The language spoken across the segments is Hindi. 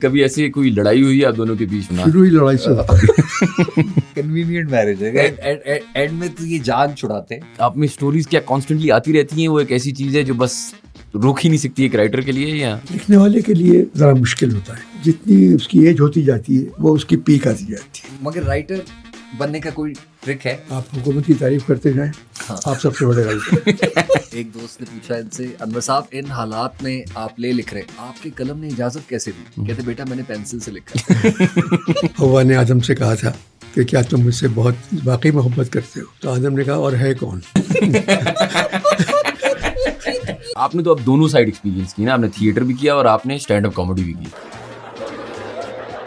कभी ऐसी कोई लड़ाई हुई है आप दोनों के बीच में? शुरू ही लड़ाई से होता है। कन्वीनियंट मैरिज है। एंड में तो ये जान छुड़ाते हैं। आप में स्टोरीज क्या कॉन्स्टेंटली आती रहती हैं? वो एक ऐसी चीज है जो बस रोक ही नहीं सकती एक राइटर के लिए, या लिखने वाले के लिए जरा मुश्किल होता है। जितनी उसकी एज होती जाती है वो उसकी पीक आती जाती है। मगर राइटर बनने का कोई ट्रिक है? आप हुकूमत की तारीफ करते जाएं, आप सबसे बड़े राइटर। एक दोस्त ने पूछा इनसे, अनवर साहब इन हालात में आप लिख रहे, आपके कलम ने इजाजत कैसे दी? कहते बेटा मैंने पेंसिल से लिखा। हवा ने आदम से कहा था कि क्या तुम मुझसे बहुत वाकई मोहब्बत करते हो? तो आदम ने कहा और है कौन? आपने तो अब दोनों साइड एक्सपीरियंस की ना, आपने थिएटर भी किया और आपने स्टैंड अप कॉमेडी भी की।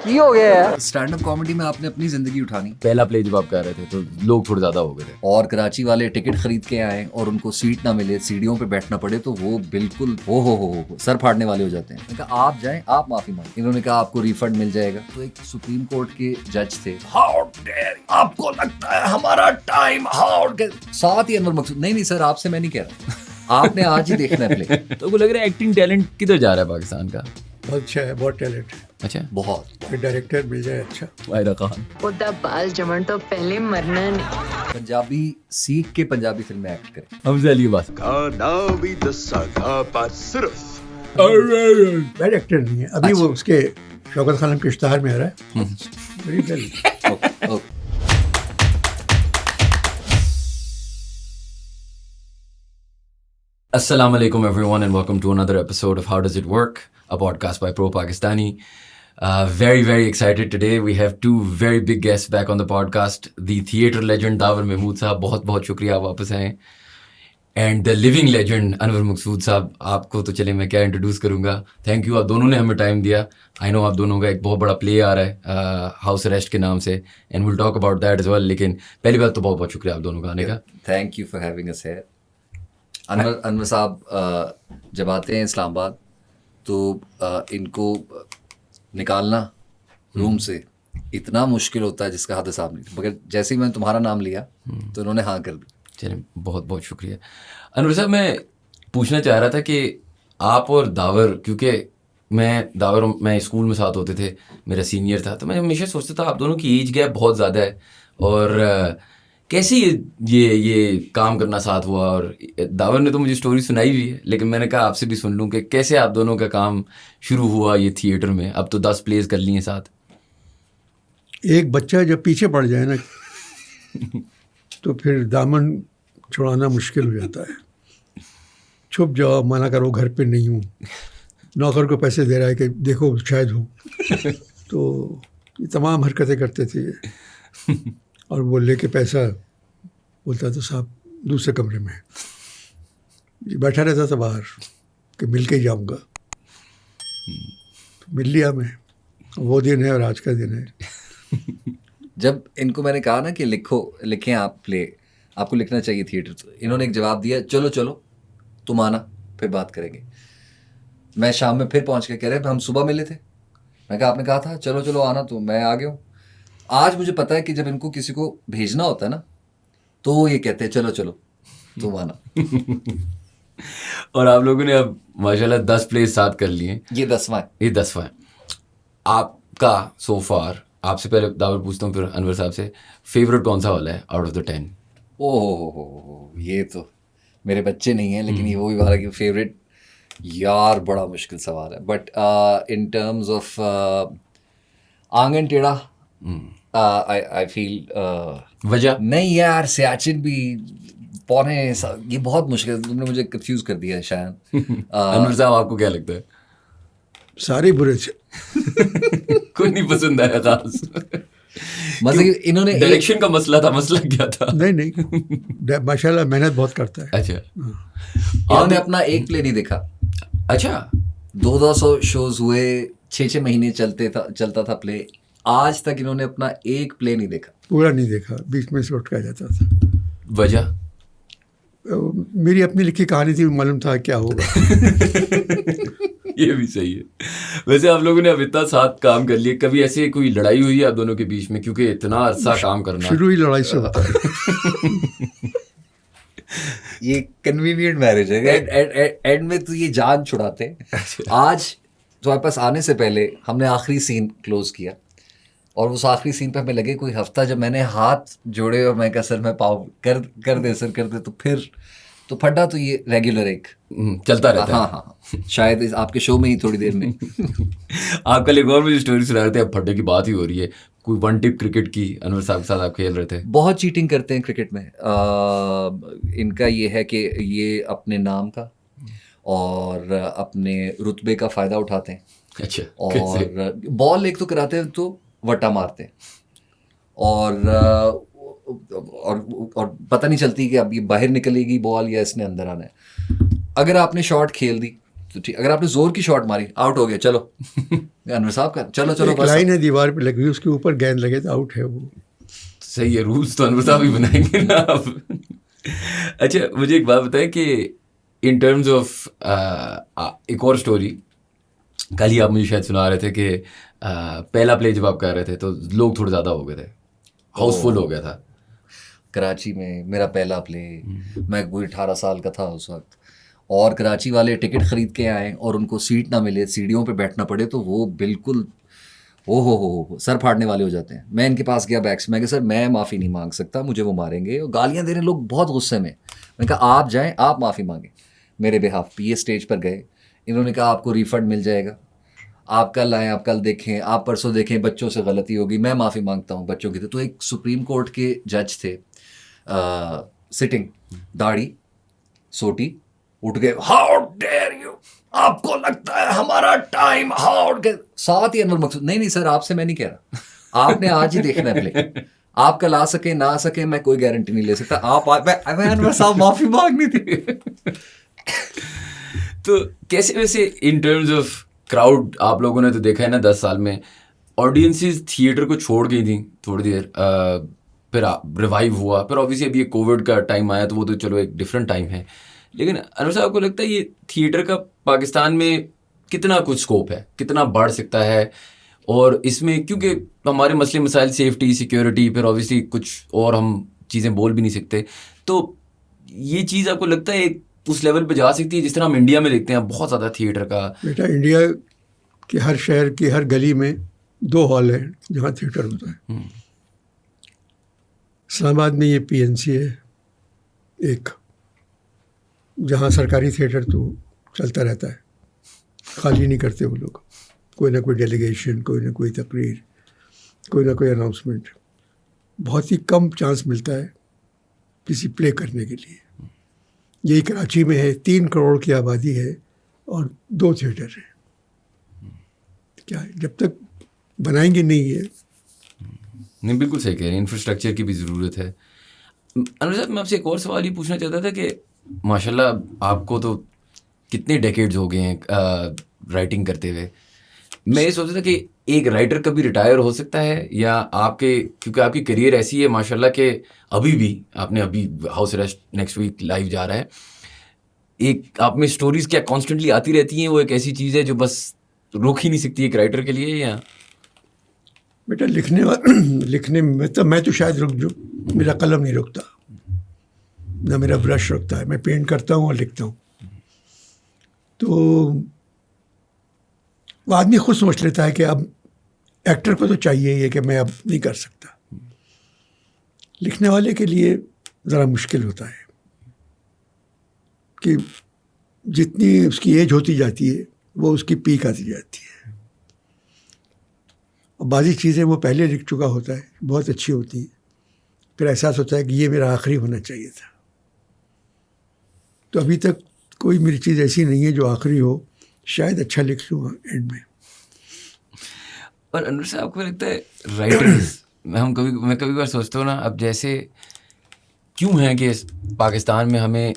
हो गया यार। स्टैंड अप कॉमेडी में आपने अपनी जिंदगी उठानी। पहला प्ले जब आप कर रहे थे तो लोग थोड़े ज्यादा हो गए थे, और कराची वाले टिकट खरीद के आए और उनको सीट ना मिले, सीढ़ियों पे बैठना पड़े, तो वो बिल्कुल हो सर फाड़ने वाले हो जाते हैं। मैंने कहा आप जाएं, आप माफी मांगे। इन्होंने कहा आपको रिफंड मिल जाएगा। तो एक सुप्रीम कोर्ट के जज थे, हाउ डेयर, आपको लगता है हमारा टाइम, हाउ डेयर। साथ ही अनवर मकसूद, नहीं सर आपसे मैं नहीं कह रहा, आपने आज ही देखना है प्ले। तो वो लग रहा है एक्टिंग टैलेंट किधर जा रहा है पाकिस्तान का? बहुत अच्छा है, बहुत टैलेंट है। अच्छा, बहुत। डायरेक्टर मिल जाए अच्छा। वाहिदा खान ओदा बाल जमन तो पहले मरना नहीं। पंजाबी सीख के पंजाबी फिल्म में एक्ट करें। हमसे अली बात बैड एक्टर नहीं है अभी। वो उसके शौकत खान के इश्तहार में आ रहा है। Very well. Assalamu alaikum everyone and welcome to another episode of How Does It Work, a podcast by Pro Pakistani. Very excited today. We have two very big guests back on the podcast. The theatre legend Davar Mahmood साहब, बहुत शुक्रिया आप वापस आए। And the living legend Anwar मकसूद साहब, आपको तो चले मैं क्या इंट्रोड्यूस करूँगा। थैंक यू, आप दोनों ने हमें टाइम दिया। आई नो आप दोनों का एक बहुत बड़ा प्ले आ रहा है हाउस अरेस्ट के नाम से, and will talk about that as well. लेकिन पहली बात तो बहुत शुक्रिया आप दोनों का आने का। Thank you for having us here. Anwar साहब जब आते हैं इस्लामाबाद तो इनको निकालना रूम से इतना मुश्किल होता है जिसका हद साहब नहीं। मगर जैसे ही मैंने तुम्हारा नाम लिया तो उन्होंने हाँ कर दी। चलिए बहुत शुक्रिया। अनवर साहब, मैं पूछना चाह रहा था कि आप और दावर, क्योंकि मैं स्कूल में साथ होते थे, मेरा सीनियर था, तो मैं हमेशा सोचता था आप दोनों की एज गैप बहुत ज़्यादा है, और कैसे ये काम करना साथ हुआ। और दावर ने तो मुझे स्टोरी सुनाई भी है, लेकिन मैंने कहा आपसे भी सुन लूँ कि कैसे आप दोनों का काम शुरू हुआ ये थिएटर में। अब तो 10 प्लेस कर लिए साथ। एक बच्चा जब पीछे पड़ जाए ना तो फिर दामन छुड़ाना मुश्किल हो जाता है। छुप जाओ, मना करो घर पे नहीं हूँ, नौकर को पैसे दे रहा है कि देखो शायद हो। तो ये तमाम हरकतें करते थे और वो लेके पैसा बोलता था साहब दूसरे कमरे में। ये बैठा रहता था बाहर कि मिल के ही जाऊँगा। तो मिल लिया मैं। वो दिन है और आज का दिन है। जब इनको मैंने कहा ना कि लिखें आप प्ले, आपको लिखना चाहिए थिएटर, तो इन्होंने एक जवाब दिया, चलो तुम आना फिर बात करेंगे। मैं शाम में फिर पहुंच के कह रहे हम सुबह मिले थे। मैं कहा आपने कहा था चलो आना, तो मैं आ गया हूँ। आज मुझे पता है कि जब इनको किसी को भेजना होता है ना तो वो ये कहते हैं चलो तुम आना। और आप लोगों ने अब माशाल्लाह 10 प्लेस साथ कर लिए। ये 10वां है। आपका सो फार, आपसे पहले दावर पूछता हूँ फिर अनवर साहब से, फेवरेट कौन सा वाला है आउट ऑफ द 10? ओह ये तो मेरे बच्चे नहीं हैं, लेकिन ये वो भी वाला कि फेवरेट, यार बड़ा मुश्किल सवाल है। बट इन टर्म्स ऑफ आंगन टेढ़ा, आई फील वजह नहीं यार, सियाचिन भी ये बहुत मुश्किल, तुमने मुझे कंफ्यूज कर दिया है शायद। अनवर साहब, आपको क्या लगता है? सारे बुरे थे। कोई नहीं पसंद आया खास? मतलब इन्होंने डायरेक्शन का मसला क्या था? नहीं माशाल्लाह मेहनत बहुत करता है। अच्छा, इन्होंने अपना एक प्ले नहीं देखा। अच्छा, 200 शोज हुए, 6 महीने चलता था प्ले। आज तक इन्होंने अपना एक प्ले नहीं देखा। पूरा नहीं देखा, बीच में से उठ के आ जाता था। वजह मेरी अपनी लिखी कहानी थी, मालूम था क्या होगा। ये भी सही है। वैसे आप लोगों ने अब इतना साथ काम कर लिया, कभी ऐसे कोई लड़ाई हुई है आप दोनों के बीच में? क्योंकि इतना अरसा काम करना, शुरू ही लड़ाई से होता है। ये कन्वीनियंट मैरिज है। एंड में तो ये जान छुड़ाते हैं। आज तो हमारे पास आने से पहले हमने आखिरी सीन क्लोज किया, और उस आखिरी सीन पे हमें लगे कोई हफ्ता, जब मैंने हाथ जोड़े और मैं कहा सर मैं पाऊँ कर दे सर कर दे, तो फिर तो फटा तो ये रेगुलर एक चलता रहता हाँ हाँ शायद आपके शो में ही थोड़ी देर में आप कल एक और मुझे स्टोरी सुना रहे थे, अब फड्डे की बात ही हो रही है, कोई वन टिप क्रिकेट की अनवर साहब के साथ आप खेल रहे थे। बहुत चीटिंग करते हैं क्रिकेट में। इनका ये है कि ये अपने नाम का और अपने रुतबे का फ़ायदा उठाते हैं। अच्छा, और बॉल एक तो कराते हैं तो वट्टा मारते हैं, और पता नहीं चलती कि अब ये बाहर निकलेगी बॉल या इसने अंदर आना है। अगर आपने शॉट खेल दी तो ठीक, अगर आपने जोर की शॉट मारी आउट हो गया, चलो अनवर साहब का चलो एक बस। लाइन है दीवार पे लगी हुई, उसके ऊपर गेंद लगे तो आउट है वो। सही है, रूल्स तो अनवर साहब ही बनाएंगे ना अब। अच्छा, मुझे एक बात बताएं कि इन टर्म्स ऑफ एक और स्टोरी, कल ही आप मुझे शायद सुना रहे थे कि पहला प्ले जब आप कर रहे थे तो लोग थोड़े ज़्यादा हो गए थे, हाउसफुल हो गया था कराची में। मेरा पहला प्ले, मैं कोई 18 साल का था उस वक्त, और कराची वाले टिकट ख़रीद के आए और उनको सीट ना मिले, सीढ़ियों पे बैठना पड़े, तो वो बिल्कुल हो सर फाड़ने वाले हो जाते हैं। मैं इनके पास गया बैक्स, मैं कहा सर मैं माफ़ी नहीं मांग सकता, मुझे वो मारेंगे, और गालियाँ दे रहे लोग बहुत गुस्से में। मैंने कहा आप जाएँ, आप माफ़ी मांगें मेरे बिहाफ। ये स्टेज पर गए, इन्होंने कहा आपको रिफ़ंड मिल जाएगा, आप कल आएँ, आप कल देखें, आप परसों देखें, बच्चों से गलती होगी, मैं माफ़ी मांगता हूँ बच्चों की। तो एक सुप्रीम कोर्ट के जज थे, सिटिंग, दाढ़ी सोटी, उठ गए, हाउ डेयर यू, आपको लगता है हमारा टाइम, हाउ के साथ ही अनवर मकसूद, नहीं सर आपसे मैं नहीं कह रहा, आपने आज ही देखना है प्ले, आप कल आ सके ना आ सके मैं कोई गारंटी नहीं ले सकता, आप मैं अनवर साहब माफ़ी मांगनी थी। तो कैसे वैसे इन टर्म्स ऑफ क्राउड, आप लोगों ने तो देखा है ना 10 साल में ऑडियंसेस थिएटर को छोड़ गई थी थोड़ी देर, फिर रिवाइव हुआ, फिर ऑब्वियसली अभी ये कोविड का टाइम आया तो वो तो चलो एक डिफरेंट टाइम है, लेकिन अनवर साहब को लगता है ये थिएटर का पाकिस्तान में कितना कुछ स्कोप है, कितना बढ़ सकता है, और इसमें क्योंकि हमारे मसले मसाइल सेफ्टी सिक्योरिटी, फिर ऑब्वियसली कुछ और हम चीज़ें बोल भी नहीं सकते, तो ये चीज़ आपको लगता है उस लेवल पे जा सकती है जिस तरह हम इंडिया में देखते हैं बहुत ज़्यादा थिएटर का? बेटा, इंडिया के हर शहर की हर गली में 2 हॉल हैं जहाँ थिएटर होता है। इस्लामाबाद में ये PNC है एक, जहाँ सरकारी थिएटर तो चलता रहता है, खाली नहीं करते वो लोग, कोई ना कोई डेलीगेशन, कोई ना कोई तकरीर, कोई ना कोई अनाउंसमेंट, बहुत ही कम चांस मिलता है किसी प्ले करने के लिए। यही कराची में है, 3 करोड़ की आबादी है और 2 थिएटर हैं। क्या है, जब तक बनाएंगे नहीं है। नहीं, बिल्कुल सही कह रहे हैं, इंफ्रास्ट्रक्चर की भी ज़रूरत है। अनवर साहब, मैं आपसे एक और सवाल ये पूछना चाहता था कि माशाल्लाह आपको तो कितने डेकेड्स हो गए हैं राइटिंग करते हुए, मैं ये सोच रहा था कि एक राइटर कभी रिटायर हो सकता है, या आपके, क्योंकि आपकी करियर ऐसी है माशाल्लाह कि अभी भी आपने अभी house arrest next week live जा रहा है, एक आप में स्टोरीज क्या कॉन्स्टेंटली आती रहती हैं, वो एक ऐसी चीज़ है जो बस रोक ही नहीं सकती एक राइटर के लिए? या बेटा, लिखने में तो मैं तो शायद रुक जाऊँ, मेरा कलम नहीं रुकता, ना मेरा ब्रश रुकता है, मैं पेंट करता हूँ और लिखता हूँ। तो वो आदमी खुद सोच लेता है कि अब एक्टर को तो चाहिए ही है कि मैं अब नहीं कर सकता। लिखने वाले के लिए ज़रा मुश्किल होता है कि जितनी उसकी एज होती जाती है वो उसकी पीक आती जाती है, और बाज़ी चीज़ें वो पहले लिख चुका होता है, बहुत अच्छी होती हैं, फिर एहसास होता है कि ये मेरा आखिरी होना चाहिए था। तो अभी तक कोई मेरी चीज़ ऐसी नहीं है जो आखिरी हो, शायद अच्छा लिख लूँगा एंड में। और अनवर साहब, आपको लगता है राइटर्स, मैं कभी बार सोचता हूँ ना, अब जैसे क्यों है कि पाकिस्तान में हमें,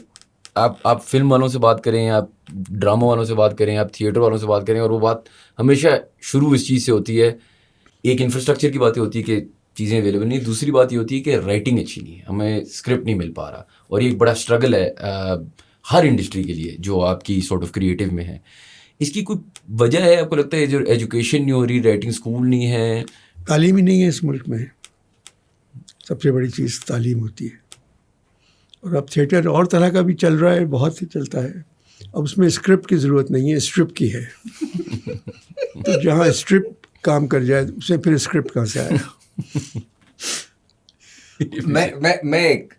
आप फिल्म वालों से बात करें, आप ड्रामा वालों से बात करें, आप थिएटर वालों से बात करें, और वो बात हमेशा शुरू इस चीज़ से होती है, एक इंफ्रास्ट्रक्चर की बात होती है कि चीज़ें अवेलेबल नहीं, दूसरी बात ये होती है कि राइटिंग अच्छी नहीं है, हमें स्क्रिप्ट नहीं मिल पा रहा, और ये एक बड़ा स्ट्रगल है हर इंडस्ट्री के लिए जो आपकी सॉर्ट ऑफ क्रिएटिव में है। इसकी कोई वजह है आपको लगता है? जो एजुकेशन नहीं हो रही, राइटिंग स्कूल नहीं है, तालीम ही नहीं है इस मुल्क में, सबसे बड़ी चीज़ तालीम होती है। और अब थिएटर और तरह का भी चल रहा है, बहुत ही चलता है, अब उसमें स्क्रिप्ट की ज़रूरत नहीं है, स्ट्रिप की है। तो जहाँ स्ट्रिप काम कर जाए उसे फिर स्क्रिप्ट कहाँ से आएगा? मैं एक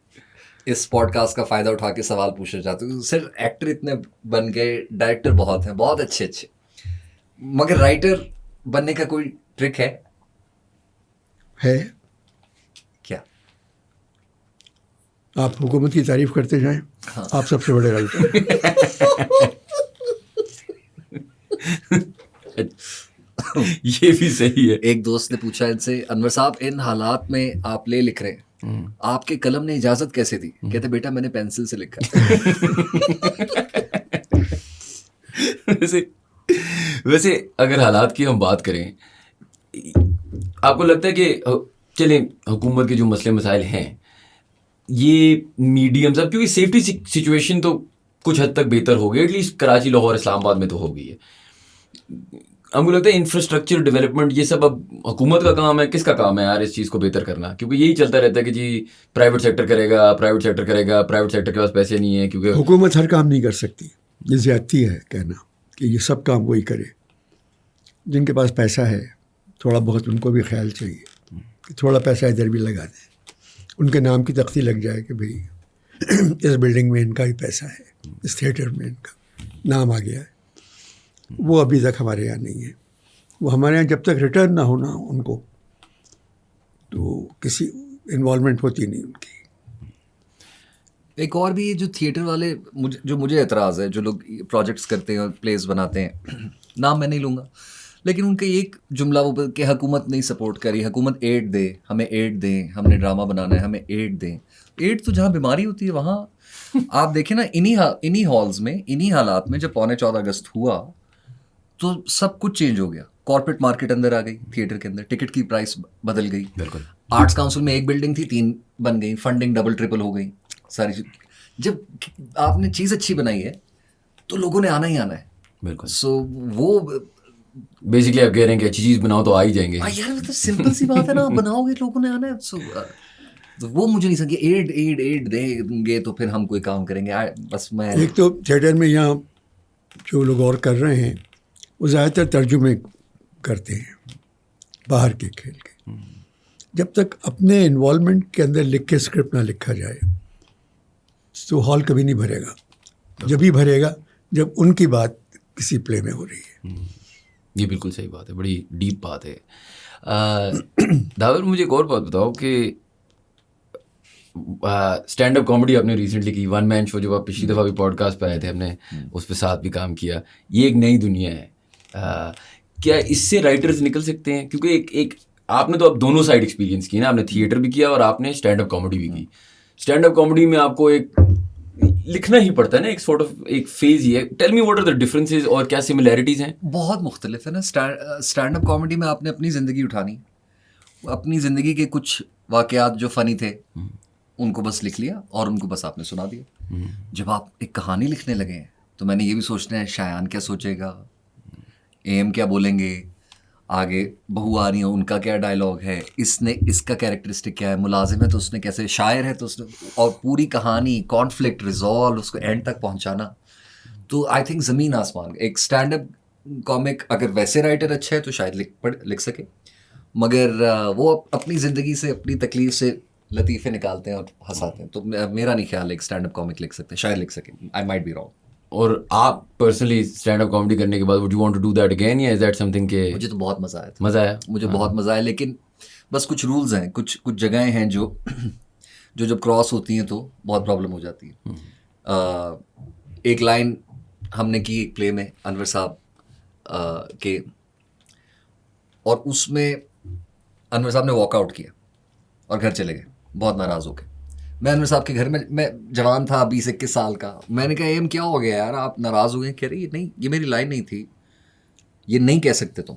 इस पॉडकास्ट का फायदा उठा के सवाल पूछना चाहता हूँ। सिर्फ एक्टर इतने बन गए, डायरेक्टर बहुत हैं, बहुत अच्छे अच्छे, मगर राइटर बनने का कोई ट्रिक है क्या? आप हुकूमत की तारीफ करते जाएं, हाँ। आप सबसे बड़े राइटर। ये भी सही है। एक दोस्त ने पूछा इनसे, अनवर साहब इन हालात में आप लिख रहे हैं, आपके कलम ने इजाजत कैसे दी? कहते बेटा मैंने पेंसिल से लिखा। वैसे अगर हालात की हम बात करें, आपको लगता है कि चलें हुकूमत के जो मसले मसाइल हैं ये मीडियम सब, क्योंकि सेफ्टी सिचुएशन तो कुछ हद तक बेहतर हो गई, एटलीस्ट कराची, लाहौर, इस्लामाबाद में तो हो गई है। हमको लगता है इंफ्रास्ट्रक्चर डेवलपमेंट ये सब अब हुकूमत का काम है। किसका काम है यार इस चीज़ को बेहतर करना? क्योंकि यही चलता रहता है कि जी प्राइवेट सेक्टर करेगा, प्राइवेट सेक्टर करेगा, प्राइवेट सेक्टर के पास पैसे नहीं है। क्योंकि हुकूमत हर काम नहीं कर सकती, ये ज़्यादती है कहना कि ये सब काम वही करे। जिनके पास पैसा है थोड़ा बहुत उनको भी ख्याल चाहिए कि थोड़ा पैसा इधर भी लगा दें, उनके नाम की तख्ती लग जाए कि भाई इस बिल्डिंग में इनका ही पैसा है, इस थिएटर में इनका नाम आ गया है। वो अभी तक हमारे यहाँ नहीं है। वो हमारे यहाँ जब तक रिटर्न ना होना उनको, तो किसी इन्वॉल्वमेंट होती नहीं उनकी। एक और भी जो थिएटर वाले मुझे एतराज़ है, जो लोग प्रोजेक्ट्स करते हैं और प्लेस बनाते हैं, नाम मैं नहीं लूँगा, लेकिन उनका एक जुमला वो कि हुकूमत नहीं सपोर्ट करी, हुकूमत एड दे, हमें एड दें, हमने ड्रामा बनाना है, हमें एड दें। एड तो जहाँ बीमारी होती है वहाँ आप देखें ना, इन्हीं हॉल्स में, इन्हीं हालात में जब 14 अगस्त हुआ तो सब कुछ चेंज हो गया। कॉर्पोरेट मार्केट अंदर आ गई, थिएटर के अंदर टिकट की प्राइस बदल गई। बिल्कुल। आर्ट्स काउंसिल में एक बिल्डिंग थी, 3 बन गई, फंडिंग डबल ट्रिपल हो गई, सारी चीज। जब आपने चीज़ अच्छी बनाई है तो लोगों ने आना ही आना है। बिल्कुल। सो वो बेसिकली आप कह रहे हैं कि अच्छी चीज़ बनाओ तो आ ही जाएंगे। यार मतलब सिंपल सी बात है ना, आप बनाओगे लोगों ने आना है। सो तो वो मुझे नहीं समझे, एड देंगे तो फिर हम कोई काम करेंगे। बस मैं एक तो थिएटर में यहाँ जो लोग और कर रहे हैं वो ज़्यादातर तर्जुमे करते हैं बाहर के खेल के। जब तक अपने इन्वॉल्वमेंट के अंदर लिख के स्क्रिप्ट ना लिखा जाए तो हॉल कभी नहीं भरेगा। जब ही भरेगा जब उनकी बात किसी प्ले में हो रही है। ये बिल्कुल सही बात है, बड़ी डीप बात है। दावर, मुझे एक और बात बताओ कि स्टैंड अप कॉमेडी आपने रिसेंटली की, वन मैन शो, जब आप पिछली दफ़ा भी पॉडकास्ट पे आए थे, हमने उस पर साथ भी काम किया। ये एक नई दुनिया है। क्या इससे राइटर्स निकल सकते हैं? क्योंकि एक आपने तो अब दोनों साइड एक्सपीरियंस की ना, आपने थिएटर भी किया और आपने स्टैंड अप कॉमेडी भी की। स्टैंड अप कॉमेडी में आपको एक लिखना ही पड़ता है ना, एक सॉर्ट ऑफ एक फेज ही है। Tell me what are the differences और क्या सिमिलैरिटीज हैं? बहुत मुख्तलिफ है ना। स्टैंड अप कॉमेडी में आपने अपनी ज़िंदगी उठानी, अपनी ज़िंदगी के कुछ वाक़यात जो फ़नी थे उनको बस लिख लिया और उनको बस आपने सुना दिया। जब आप एक कहानी लिखने लगे हैं तो मैंने ये भी सोचना है, शायान क्या सोचेगा, एम क्या बोलेंगे, आगे बहू आ रही है उनका क्या डायलॉग है, इसने इसका कैरेक्टरिस्टिक क्या है, मुलाजिम है तो उसने कैसे, शायर है तो उसने, और पूरी कहानी कॉन्फ्लिक्ट रिजॉल्व, उसको एंड तक पहुंचाना। तो आई थिंक ज़मीन आसमान। एक स्टैंड अप कॉमिक अगर वैसे राइटर अच्छा है तो शायद लिख सके, मगर वो अपनी ज़िंदगी से, अपनी तकलीफ से लतीफ़े निकालते हैं और हंसाते हैं। तो मेरा नहीं ख्याल है एक स्टैंड अप कॉमिक लिख सकते हैं, शायद लिख सके, आई माइट बी रॉन्ग। और आप पर्सनली स्टैंड अप कॉमेडी करने के बाद would you want to do that again, या इज दैट समथिंग के? मुझे तो बहुत मज़ा आया था। मज़ा आया? मुझे बहुत मज़ा आया, लेकिन बस कुछ रूल्स हैं, कुछ जगहें हैं जो जब क्रॉस होती हैं तो बहुत प्रॉब्लम हो जाती है। एक लाइन हमने की एक प्ले में अनवर साहब के, और उसमें अनवर साहब ने वॉकआउट किया और घर चले गए बहुत नाराज़ होकर। मैं अनवर साहब के घर में, मैं जवान था 20-21 साल का, मैंने कहा एम क्या हो गया यार, आप नाराज़ हो गए? कह रही नहीं, ये मेरी लाइन नहीं थी, ये नहीं कह सकते तुम।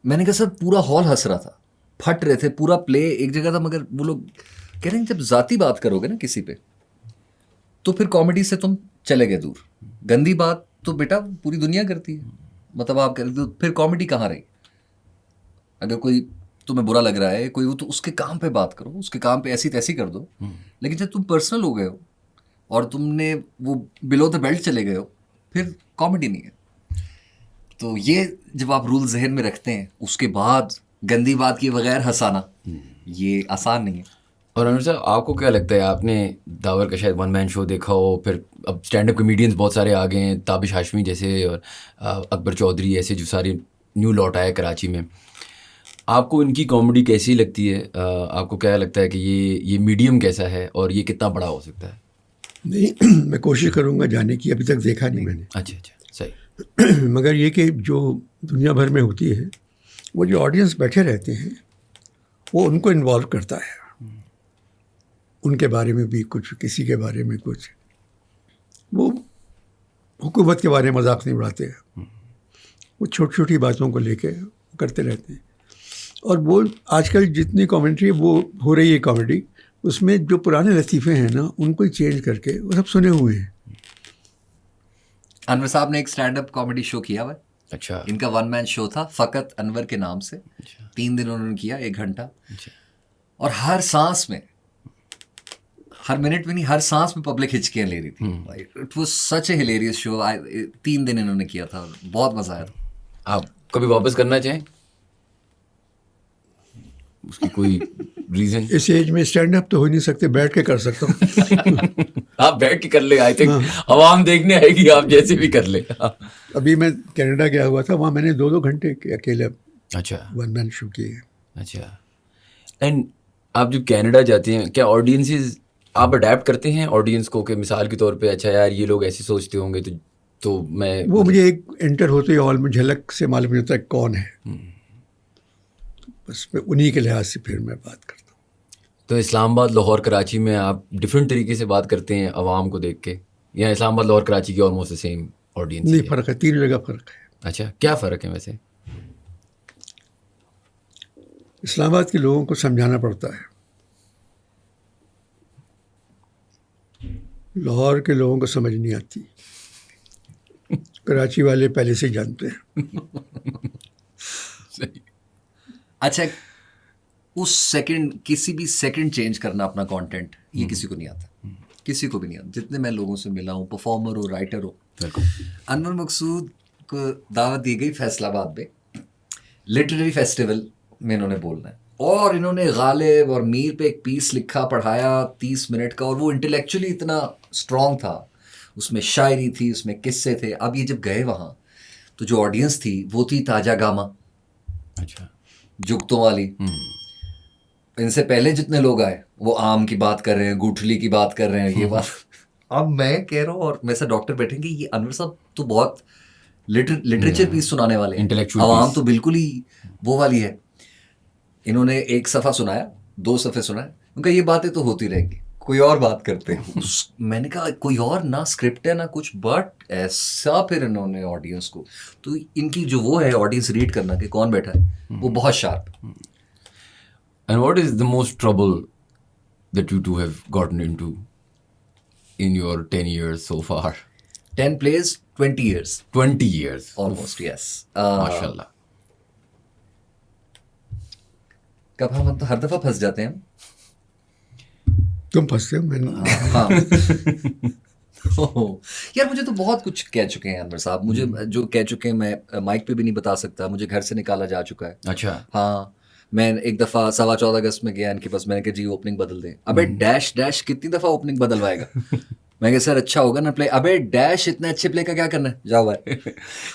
मैंने कहा सर पूरा हॉल हंस रहा था, फट रहे थे, पूरा प्ले एक जगह था, मगर वो लोग कह रहे हैं जब ज़ाती बात करोगे ना किसी पे तो फिर कॉमेडी से तुम चले गए दूर। गंदी बात तो बेटा पूरी दुनिया करती है, मतलब आप कह रहे तो फिर कॉमेडी कहाँ रही? अगर कोई तुम्हें बुरा लग रहा है कोई, तो उसके काम पे बात करो, उसके काम पे ऐसी तैसी कर दो। लेकिन जब तुम पर्सनल हो गए हो और तुमने वो बिलो द बेल्ट चले गए हो, फिर कॉमेडी नहीं है। तो ये जब आप रूल जहन में रखते हैं, उसके बाद गंदी बात के बगैर हंसाना, ये आसान नहीं है। और अनुर साहब, आपको क्या लगता है, आपने दावर का शायद वन मैन शो देखा हो, फिर अब स्टैंड अप कॉमेडियंस बहुत सारे आ गए हैं, ताबिश हाशमी जैसे और अकबर चौधरी ऐसे जो सारे न्यू लौट आए कराची में, आपको इनकी कॉमेडी कैसी लगती है? आपको क्या लगता है कि ये मीडियम कैसा है और ये कितना बड़ा हो सकता है? नहीं, मैं कोशिश करूँगा जाने की, अभी तक देखा नहीं मैंने। अच्छा, सही। मगर ये कि जो दुनिया भर में होती है, वो जो ऑडियंस बैठे रहते हैं वो उनको इन्वॉल्व करता है, उनके बारे में भी कुछ, किसी के बारे में कुछ। वो हुकूमत के बारे में मजाक नहीं उड़ाते हैं, वो छोटी छोटी बातों को लेके करते रहते हैं। और वो आजकल जितनी कमेंट्री वो हो रही है कॉमेडी, उसमें जो पुराने लतीफ़े हैं ना, उनको ही चेंज करके वो सब सुने हुए हैं। अनवर साहब ने एक स्टैंड अप कॉमेडी शो किया हुआ है। अच्छा। इनका वन मैन शो था फ़कत अनवर के नाम से। 3 दिन उन्होंने किया, 1 घंटा। और हर सांस में, हर मिनट में नहीं, हर सांस में पब्लिक हिचकियाँ ले रही थी। It was such A hilarious show. 3 दिन इन्होंने किया था, बहुत मजा आया था। आप कभी वापस करना चाहें? उसकी कोई रीजन? इस एज में स्टैंड अप तो हो नहीं सकते, बैठ के कर सकता हूँ। आप बैठ के कर ले, आई थिंक आवाम देखने आएगी, आप जैसे भी कर ले। अभी मैं कनाडा गया हुआ था, वहाँ मैंने 2-2 घंटे के अकेले अच्छा, वन मैन शो किए। अच्छा। एंड आप जब कनाडा जाते हैं, क्या ऑडियंसेस आप अडेप्ट करते हैं ऑडियंस को, कि मिसाल के तौर पे अच्छा यार ये लोग ऐसे सोचते होंगे तो मैं, वो मुझे एक एंटर होते ही हॉल में झलक से मालूम होता है कौन है, बस मैं उन्हीं के लिहाज से फिर मैं बात करता हूँ। तो इस्लामाबाद, लाहौर, कराची में आप डिफरेंट तरीके से बात करते हैं आवाम को देख के, या इस्लामाबाद, लाहौर, कराची की ऑलमोस्ट द सेम ऑडियंस? नहीं, फ़र्क है, 3 जगह फ़र्क है। अच्छा, क्या फ़र्क है वैसे? इस्लामाबाद के लोगों को समझाना पड़ता है, लाहौर के लोगों को समझ नहीं आती, कराची वाले पहले से जानते हैं। अच्छा, उस सेकंड, किसी भी सेकंड चेंज करना अपना कंटेंट, ये किसी को नहीं आता, किसी को भी नहीं आता। जितने मैं लोगों से मिला हूँ, परफॉर्मर हो, राइटर हो। अनवर मकसूद को दावत दी गई फैसलाबाद में, लिटरेरी फेस्टिवल में इन्होंने बोलना है, और इन्होंने गालिब और मीर पे एक पीस लिखा, पढ़ाया 30 मिनट का, और वो इंटेलेक्चुअली इतना स्ट्रॉन्ग था, उसमें शायरी थी, उसमें किस्से थे। अब ये जब गए वहाँ, तो जो ऑडियंस थी वो थी ताजा गामा, अच्छा, जुगतों वाली। इनसे पहले जितने लोग आए वो आम की बात कर रहे हैं, गुठली की बात कर रहे हैं, ये बात। अब मैं कह रहा हूँ, और मेरे साथ डॉक्टर बैठेंगे, ये अनवर साहब तो बहुत लिटरेचर पीस सुनाने वाले हैं, इंटेलेक्चुअल आवाम तो बिल्कुल ही वो वाली है। इन्होंने 1 सफ़ा सुनाया, 2 सफ़े सुनाए, उनका ये बातें तो होती रहेंगी, कोई और बात करते हैं। मैंने कहा कोई और, ना स्क्रिप्ट है ना कुछ, बट ऐसा फिर इन्होंने ऑडियंस को, तो इनकी जो वो है ऑडियंस रीड करना कि कौन बैठा है, वो बहुत sharp. And what is the most trouble that you two have gotten into in your 10 years so far? 10 plays, 20 years. 20 years. Almost, yes. माशाल्लाह। कब हम तो हर दफ़ा फंस जाते हैं। तुम फंसते हो, मैंने हाँ। यार मुझे तो बहुत कुछ कह चुके हैं अनवर साहब, मुझे जो कह चुके हैं मैं माइक पे भी नहीं बता सकता, मुझे घर से निकाला जा चुका है। अच्छा। हाँ, मैं एक दफ़ा 14.25 अगस्त में गया इनके पास, मैंने कहा जी ओपनिंग बदल दें। अबे डैश डैश कितनी दफ़ा ओपनिंग बदलवाएगा? मैं कहा सर अच्छा होगा ना प्ले। अबे डैश इतने अच्छे प्ले का क्या करना है, जाओ भाई।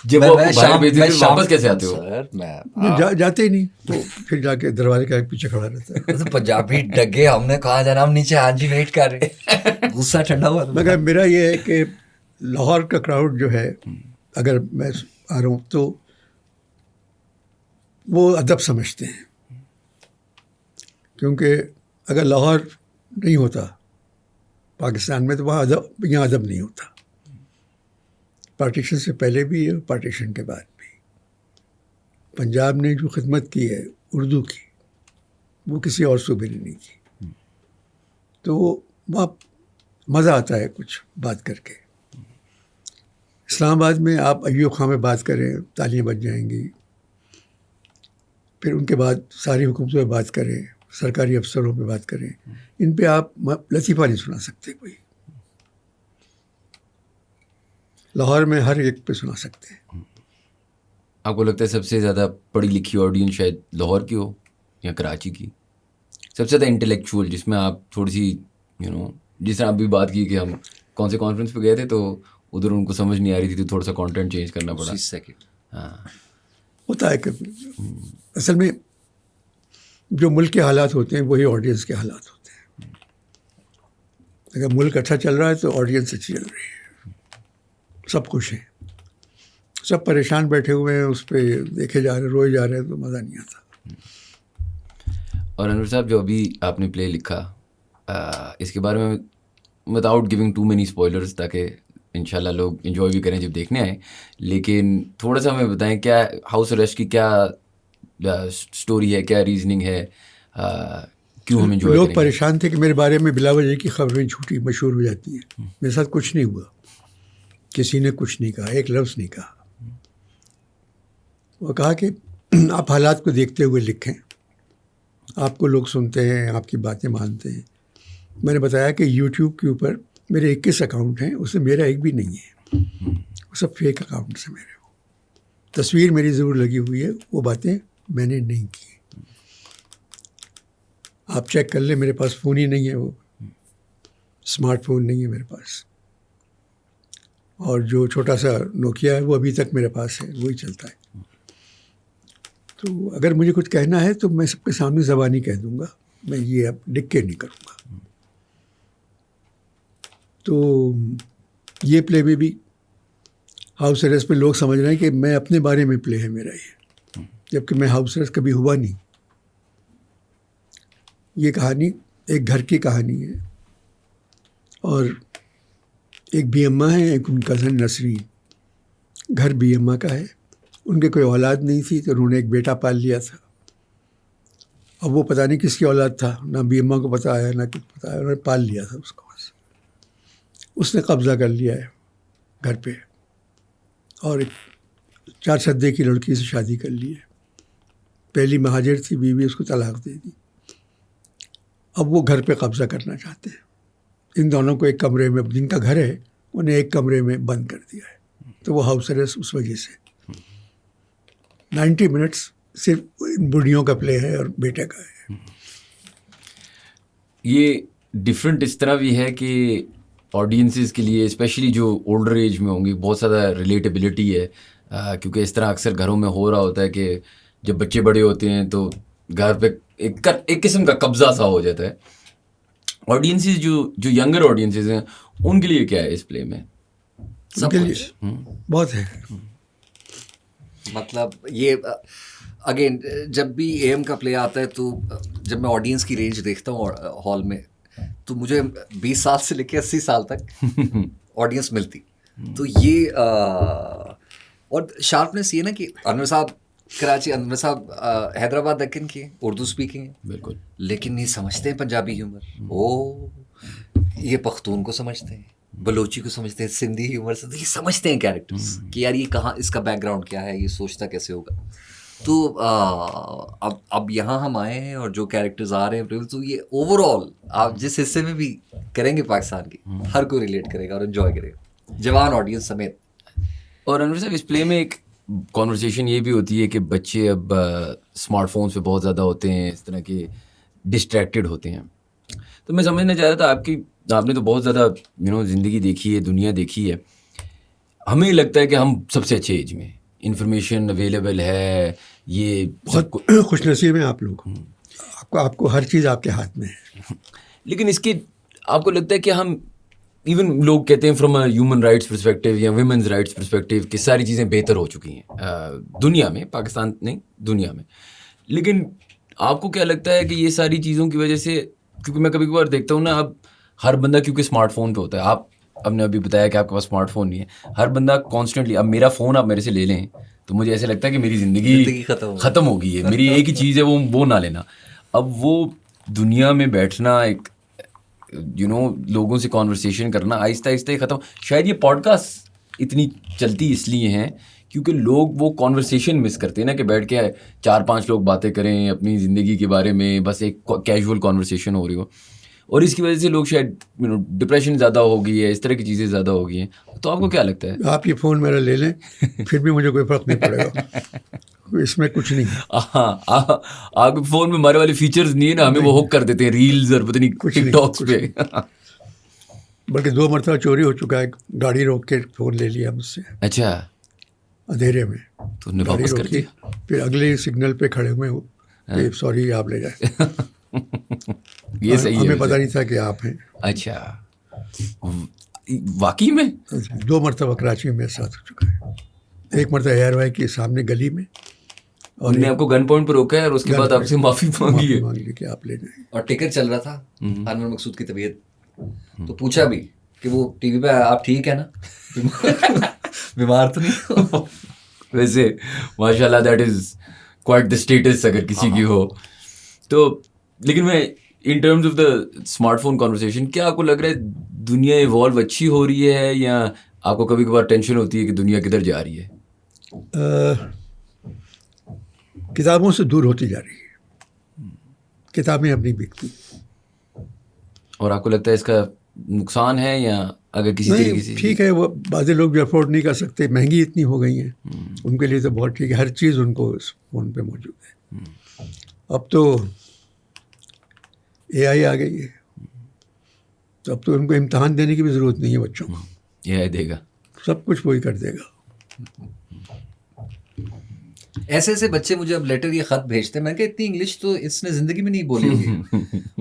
जब वो आपको बाहर भेज देते हैं, वापस कैसे आते हो? सर मैं जाते ही नहीं, तो फिर जाके दरवाजे का पीछे खड़ा रहता है। तो पंजाबी डगे, हमने कहा जाना, हम नीचे हाँ जी वेट कर रहे। गुस्सा ठंडा हुआ। मगर मेरा ये है कि लाहौर का क्राउड जो है, अगर मैं आ रहा हूँ तो वो अदब समझते हैं, क्योंकि अगर लाहौर नहीं होता पाकिस्तान में तो वहाँ अदब, यहाँ अदब नहीं होता। पार्टीशन से पहले भी और पार्टीशन के बाद भी पंजाब ने जो खिदमत की है उर्दू की, वो किसी और सूबे ने नहीं की। तो वहाँ मज़ा आता है कुछ बात करके। इस्लामाबाद में आप अय्यूब खां में बात करें, तालियाँ बज जाएंगी। फिर उनके बाद सारी हुकूमतों में बात करें, सरकारी अफसरों पे बात करें, इन पे आप लतीफ़ा नहीं सुना सकते कोई। लाहौर में हर एक पे सुना सकते हैं। आपको लगता है सबसे ज़्यादा पढ़ी लिखी ऑडियंस शायद लाहौर की हो या कराची की? सबसे ज़्यादा इंटेलेक्चुअल, जिसमें आप थोड़ी सी जिस तरह आप भी बात की कि हम कौन से कॉन्फ्रेंस पे गए थे तो उधर उनको समझ नहीं आ रही थी तो थोड़ा सा कंटेंट चेंज करना पड़ा। हाँ, होता है कभी। असल में जो मुल्क के हालात होते हैं वही ऑडियंस के हालात होते हैं। अगर मुल्क अच्छा चल रहा है तो ऑडियंस अच्छी चल रही है, सब खुश हैं। सब परेशान बैठे हुए हैं, उस पर देखे जा रहे, रोए जा रहे हैं, तो मज़ा नहीं आता। और अनवर साहब, जो अभी आपने प्ले लिखा, इसके बारे में without giving too many spoilers, ताकि इंशाल्लाह लोग एंजॉय भी करें जब देखने आए, लेकिन थोड़ा सा हमें बताएं क्या हाउस अरेस्ट की क्या स्टोरी है, क्या रीजनिंग है, क्यों हम एंजॉय लोग करेंगे? परेशान थे कि मेरे बारे में बिला वजह की खबरें झूठी मशहूर हो जाती हैं। मेरे साथ कुछ नहीं हुआ, किसी ने कुछ नहीं कहा, एक लफ्ज़ नहीं कहा। वो कहा कि आप हालात को देखते हुए लिखें, आपको लोग सुनते हैं, आपकी बातें मानते हैं। मैंने बताया कि यूट्यूब के ऊपर मेरे 21 अकाउंट हैं, उसमें मेरा एक भी नहीं है, वो सब फेक अकाउंट से मेरे। तस्वीर मेरी ज़रूर लगी हुई है, वो बातें मैंने नहीं की। आप चेक कर लें, मेरे पास फ़ोन ही नहीं है, वो स्मार्टफोन नहीं है मेरे पास, और जो छोटा सा नोकिया है वो अभी तक मेरे पास है, वही चलता है। तो अगर मुझे कुछ कहना है तो मैं सबके सामने ज़बानी कह दूंगा, मैं ये अब लिख के नहीं करूँगा। तो ये प्ले में भी हाउस अरेस्ट में लोग समझ रहे हैं कि मैं अपने बारे में प्ले है मेरा ये, जबकि मैं हाउस अरेस्ट कभी हुआ नहीं। ये कहानी एक घर की कहानी है, और एक बी अम्मा है, एक उनका कज़न नसरीन। घर बी अम्मा का है, उनके कोई औलाद नहीं थी तो उन्होंने एक बेटा पाल लिया था। अब वो पता नहीं किसकी औलाद था, ना बी अम्मा को पता आया ना कुछ पता आया, उन्होंने पाल लिया था उसको। बस उसने कब्ज़ा कर लिया है घर पे, और एक 4 सद्दे की लड़की से शादी कर ली है। पहली महाजिर थी, बीवी, उसको तलाक दे दी। अब वो घर पे कब्ज़ा करना चाहते हैं। इन दोनों को एक कमरे में, जिनका घर है उन्हें एक कमरे में बंद कर दिया है। तो वो हाउस अरेस्ट उस वजह से। 90 मिनट्स सिर्फ इन बुढ़ियों का प्ले है और बेटे का है। ये डिफरेंट इस तरह भी है कि ऑडियंसेस के लिए, स्पेशली जो ओल्डर एज में होंगे, बहुत ज़्यादा रिलेटेबिलिटी है, क्योंकि इस तरह अक्सर घरों में हो रहा होता है कि जब बच्चे बड़े होते हैं तो घर पे एक किस्म का कब्जा सा हो जाता है। ऑडियंसेस जो यंगर ऑडियंसेस हैं, उनके लिए क्या है इस प्ले में? सब उनके कुछ लिए बहुत है। मतलब ये अगेन जब भी एएम का प्ले आता है तो जब मैं ऑडियंस की रेंज देखता हूँ हॉल में, तो मुझे 20 साल से लेकर 80 साल तक ऑडियंस मिलती। तो ये और शार्पनेस ये ना कि अनवर साहब कराची, अनवर साहब हैदराबाद दक्कन की, उर्दू स्पीकिंग है बिल्कुल, लेकिन ये समझते हैं पंजाबी ह्यूमर। ओ ये पख्तून को समझते हैं, बलोची को समझते हैं, सिंधी ह्यूमर से तो ये समझते हैं कैरेक्टर्स कि यार ये कहाँ, इसका बैकग्राउंड क्या है, ये सोचता कैसे होगा। तो अब यहाँ हम आए हैं और जो कैरेक्टर्स आ रहे हैं, तो ये ओवरऑल आप जिस हिस्से में भी करेंगे पाकिस्तान की, हर कोई रिलेट करेगा और एंजॉय करेगा, जवान ऑडियंस समेत। और अनवर साहब, इस प्ले में एक कॉन्वर्सेशन ये भी होती है कि बच्चे अब स्मार्टफोन्स पे बहुत ज़्यादा होते हैं, इस तरह के डिस्ट्रैक्टेड होते हैं। तो मैं समझना चाह रहा था, आपने तो बहुत ज़्यादा ज़िंदगी देखी है, दुनिया देखी है। हमें लगता है कि हम सबसे अच्छे एज में, इंफॉर्मेशन अवेलेबल है, ये बहुत खुशनसीब हैं आप लोग, आपको हर चीज़ आपके हाथ में है। लेकिन इसके आपको लगता है कि हम, इवन लोग कहते हैं from a human rights perspective या वुमेन्स राइट्स पर्सपेक्टिव कि सारी चीज़ें बेहतर हो चुकी हैं दुनिया में, पाकिस्तान नहीं दुनिया में। लेकिन आपको क्या लगता है कि ये सारी चीज़ों की वजह से, क्योंकि मैं कभी कभार देखता हूँ ना, अब हर बंदा क्योंकि स्मार्टफोन पे होता है, आपने अभी बताया कि आपके पास स्मार्टफोन नहीं है, हर बंदा कॉन्स्टेंटली, अब मेरा फ़ोन आप मेरे से ले लें तो मुझे ऐसे लगता है कि मेरी ज़िंदगी ख़त्म हो गई है, मेरी एक ही चीज़ है वो ना लेना। अब वो दुनिया में बैठना, एक लोगों से कॉन्वर्सेशन करना आहिस्ता आहिस्ता ही ख़त्म। शायद ये पॉडकास्ट इतनी चलती इसलिए हैं क्योंकि लोग वो कॉन्वर्सेशन मिस करते हैं ना, कि बैठ के 4-5 लोग बातें करें अपनी ज़िंदगी के बारे में, बस एक कैजुअल कॉन्वर्सेशन हो रही हो। और इसकी वजह से लोग शायद डिप्रेशन ज़्यादा हो गई है, इस तरह की चीज़ें ज़्यादा हो गई हैं, तो आपको क्या लगता है? आप ये फ़ोन मेरा ले लें फिर भी मुझे कोई फ़र्क नहीं पड़ेगा, इसमें कुछ नहीं है। हाँ, आपके फ़ोन में हमारे वाले फीचर्स नहीं है ना, हमें वो हुक कर देते हैं रील्स और पता नहीं कुछ नहीं, टिकटॉक्स कुछ पे। बल्कि 2 मरतबा चोरी हो चुका है, गाड़ी रोक के फ़ोन ले लिया मुझसे अच्छा, अंधेरे में, तो उन्हें गाड़ी वापस कर रोकी, दिया? फिर अगले सिग्नल पे खड़े हुए हो कि सॉरी आप ले जाए। ये सही है हमें वैसे। पता नहीं था कि आप हैं। अच्छा, वाकई में? 2 मरतबा कराची में मेरे साथ हो चुका है। एक मरतबा एयरवाई के सामने गली में, और उन्होंने आपको गन पॉइंट पर रोका है और उसके बाद आपसे माफ़ी मांगी है? मांग ली कि आप ले जाएं। और टिकट चल रहा था अनवर मकसूद की तबीयत, तो पूछा भी कि वो टीवी पे आप ठीक है ना, बीमार तो नहीं हो? वैसे माशाल्लाह that is quite the status अगर किसी की हो तो। लेकिन मैं in terms of the smartphone conversation, क्या आपको लग रहा है दुनिया इवॉल्व अच्छी हो रही है, या आपको कभी कभार टेंशन होती है कि दुनिया किधर जा रही है? किताबों से दूर होती जा रही है, किताबें अपनी बिकती। और आपको लगता है इसका नुकसान है, या अगर किसी तरीके नहीं से? ठीक है, वो बाज़ लोग जो अफोर्ड नहीं कर सकते, महंगी इतनी हो गई हैं, उनके लिए तो बहुत ठीक है, हर चीज़ उनको इस फ़ोन पे मौजूद है। अब तो AI आ गई है, तो अब तो उनको इम्तहान देने की भी ज़रूरत नहीं है बच्चों को, ये देगा सब कुछ वही कर देगा। ऐसे ऐसे बच्चे मुझे अब लेटर या खत भेजते हैं, मैंने कहा इतनी इंग्लिश तो इसने जिंदगी में नहीं बोली होगी,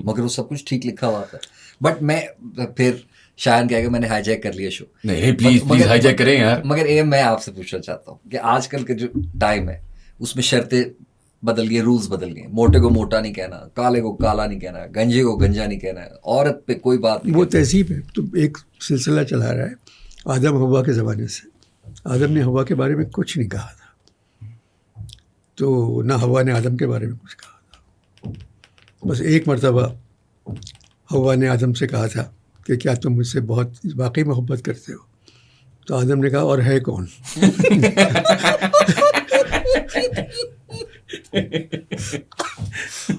मगर वो सब कुछ ठीक लिखा हुआ था। बट मैं फिर शायन कह के मैंने हाईजैक कर लिया शो। नहीं प्लीज हाईजैक करें यार। मगर ये मैं आपसे पूछना चाहता हूँ कि आजकल के जो टाइम है उसमें शर्तें बदल गई, रूल्स बदल गए। मोटे को मोटा नहीं कहना, काले को काला नहीं कहना, गंजे को गंजा नहीं कहना, औरत पे कोई बात नहीं। वो तहजीब है, तो एक सिलसिला चला रहा है आदम हवा के ज़माने से। आदम ने हवा के बारे में कुछ नहीं कहा था, तो ना हवा ने आदम के बारे में कुछ कहा था। बस एक मरतबा हवा ने आदम से कहा था कि क्या तुम मुझसे बहुत वाकई मोहब्बत करते हो? तो आदम ने कहा और है कौन?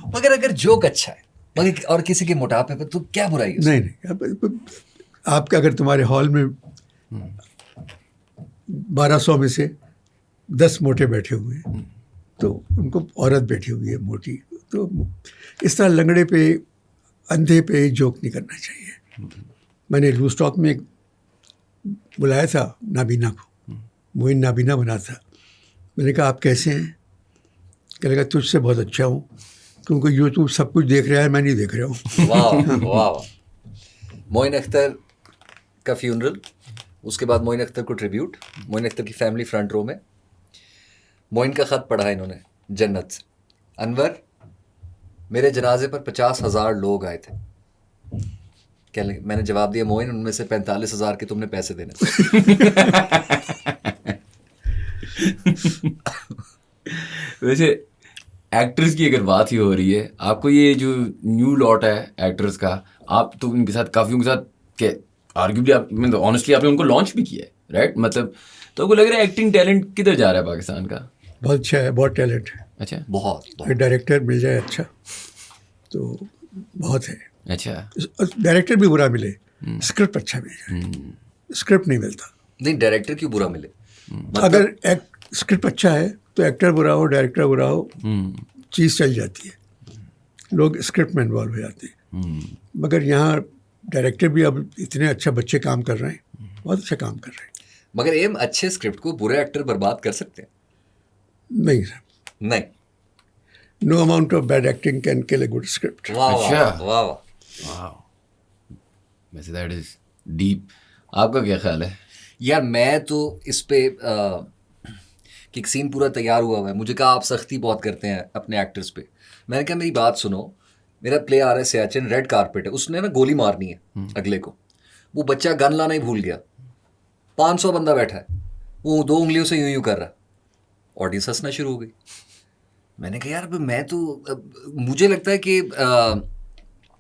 मगर अगर जोक अच्छा है मगर और किसी के मोटापे पे तो क्या बुराई है? नहीं नहीं, आपका अगर तुम्हारे हॉल में 1200 में से 10 मोटे बैठे हुए हैं, तो उनको औरत बैठी हुई है मोटी, तो इस तरह लंगड़े पे अंधे पे जोक नहीं करना चाहिए। मैंने लूज टॉक में बुलाया था नाबीना को, मोइन नाबीना बना था। मैंने कहा आप कैसे हैं? कहेगा तुझसे बहुत अच्छा हूँ, क्योंकि यूट्यूब सब कुछ देख रहा है, मैं नहीं देख रहा हूँ। वाह वाह। मोइन अख्तर का फ्यूनरल, उसके बाद मोइन अख्तर को ट्रिब्यूट, मोइन अख्तर की फैमिली फ्रंट रो में। मोइन का ख़त पढ़ा इन्होंने जन्नत से। अनवर, मेरे जनाजे पर 50,000 लोग आए थे। क्या मैंने जवाब दिया, मोइन उनमें से 45,000 के तुमने पैसे देने। वैसे एक्टर्स की अगर बात ही हो रही है, आपको ये जो न्यू लॉट है एक्टर्स का, आप तो उनके साथ काफ़ी उनके साथ क्या आर्ग्यूबली आप मतलब ऑनेस्टली आपने उनको लॉन्च भी किया है, राइट? मतलब तो आपको लग रहा है एक्टिंग टैलेंट किधर जा रहा है पाकिस्तान का? बहुत अच्छा है, बहुत टैलेंट है। अच्छा, बहुत। डायरेक्टर मिल जाए अच्छा तो बहुत है। अच्छा, डायरेक्टर भी बुरा मिले, स्क्रिप्ट अच्छा मिल जाए। स्क्रिप्ट नहीं मिलता। नहीं, डायरेक्टर क्यों बुरा मिले? अगर स्क्रिप्ट अच्छा है तो एक्टर बुरा हो, डायरेक्टर बुरा हो, चीज़ चल जाती है, लोग स्क्रिप्ट में इन्वॉल्व हो जाते हैं। मगर यहाँ डायरेक्टर भी अब इतने अच्छा बच्चे काम कर रहे हैं, बहुत अच्छा काम कर रहे हैं। मगर एम अच्छे स्क्रिप्ट को बुरे एक्टर बर्बाद कर सकते हैं? नहीं सर, नहीं। No amount of bad acting can kill a good script. वाह अच्छा। वाह वाह। वैसे दैट इज डीप। आपका क्या ख्याल है? यार मैं तो इस पे कि एक सीन पूरा तैयार हुआ है, मुझे कहा आप सख्ती बहुत करते हैं अपने एक्टर्स पे। मैंने कहा मेरी बात सुनो, मेरा प्ले आ रहा है सियाचिन, रेड कारपेट है, उसने ना गोली मारनी है अगले को, वो बच्चा गन लाना ही भूल गया, 500 बंदा बैठा है, वो 2 उंगलियों से यूं यूं कर रहा, ऑडियंस हंसना शुरू हो गई। मैंने कहा यार मैं तो मुझे लगता है कि